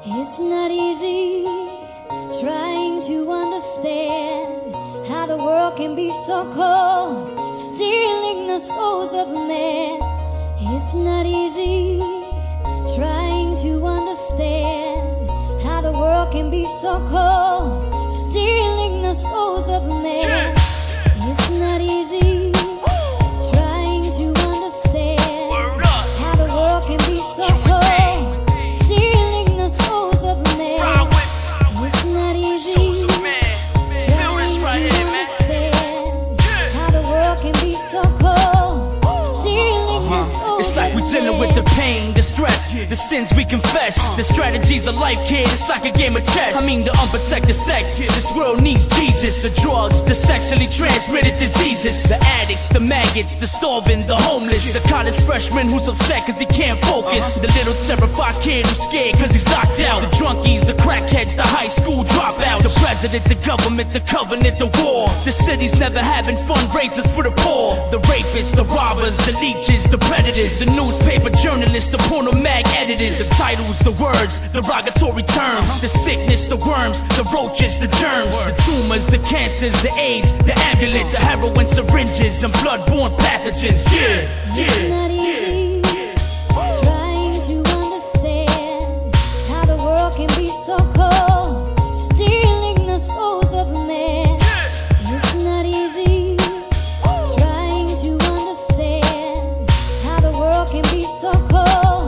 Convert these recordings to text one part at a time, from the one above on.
It's not easy trying to understand how the world can be so cold, stealing the souls of man. It's not easy trying to understand how the world can be so cold, stealing the souls of man. It's not easy trying to understand how the world can be so cold, stealing the souls of man. It's not easy trying to understand how the world can be so cold, stealing the souls of man. It's like we dealing with the pain, the stress, the sins we confess, the strategies of life, kid. It's like a game of chess. I mean the unprotected sex. This world needs Jesus. The drugs, the sexually transmitted diseases, the addicts, the maggots, the starving, the homeless, the college freshman who's upset cause he can't focus, the little terrified kid who's scared cause he's locked out, the drunkies, the crackheads, the high school dropouts, the president, the government, the covenant, the war, the cities never having fundraisers for the poor, the rapists, the robbers, the leeches, the predators, the newspaper journalists, the porno mag editors, the titles, the words, the derogatory terms, the sickness, the worms, the roaches, the germs, the tumors, the cancers, the AIDS, the ambulance, the heroin syringes, and blood-borne pathogens. It's not easy trying to understand how the world can be so cold, stealing the souls of man. It's not easy trying to understand how the world can be so cold,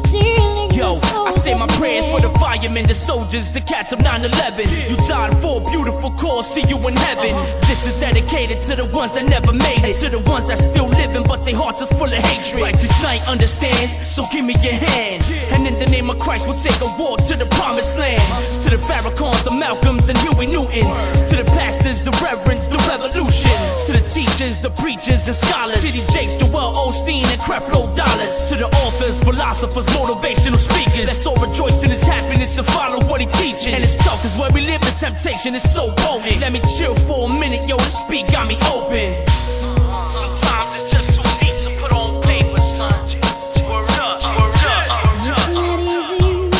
stealing the souls of man. I say my prayers for the firemen, the soldiers, the cats of 9/11. You died for a beautiful cause, see you in heaven. This is dedicated to the ones that never made it, to the ones that still living but their hearts is full of hatred. Righteouz Knight understands, so give me your hand, and in the name of Christ we'll take a walk to the promised land. To the Farrakhans, the Malcolms and Huey Newtons, to the pastors, the reverends, the revolution, to the teachers, the preachers, the scholars, to the Jakes, Joel Osteen and Creflo Dollars, to the authors, philosophers, motivational speakers. Let's all rejoice in his happiness and follow what he teaches. And it's tough cause where we live the temptation is so potent. Let me chill for a minute, yo, this beat got me open. Sometimes it's just too deep to put on paper, son. Word up, word up, It's not easy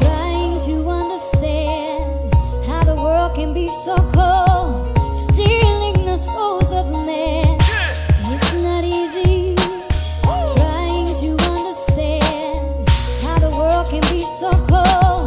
trying to understand how the world can be so cold, stealing the souls of man. It's not easy trying to understand how the world can be so cold,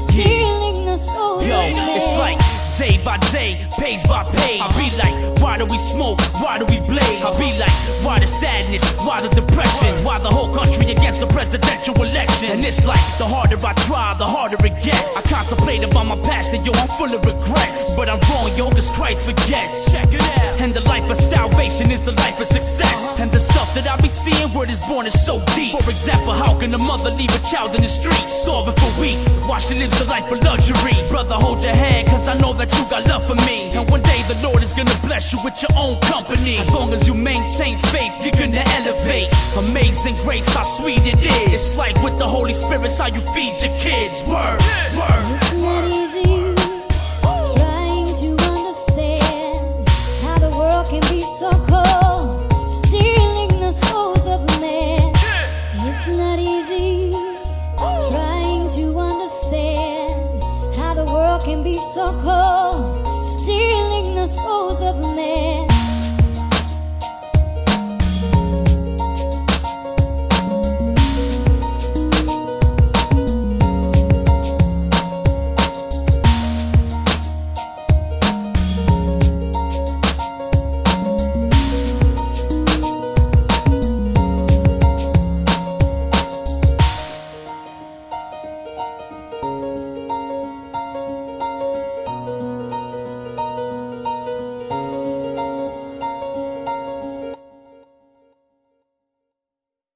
stealing the souls of man. It's like day by day, page by page. I be like, why do we smoke? Why do we blaze? I be like, why the sadness? Why the depression? Why the whole country against the presidential election? And it's like, the harder I try, the harder it gets. I contemplate about my past and yo, I'm full of regrets. But I'm wrong, yo, cause Christ forgets. Check it out. And the life of salvation is the life of success. And the stuff that I be seeing, word is born is so deep. For example, how can a mother leave a child in the street, starving for weeks, while she lives a life of luxury? Brother, hold your head, cause I know that you got love for me. And one day the Lord is gonna bless you with your own company. As long as you maintain faith, you're gonna elevate. Amazing grace, how sweet it is. It's like with the Holy Spirit, how you feed your kids. Word, word. It's not easy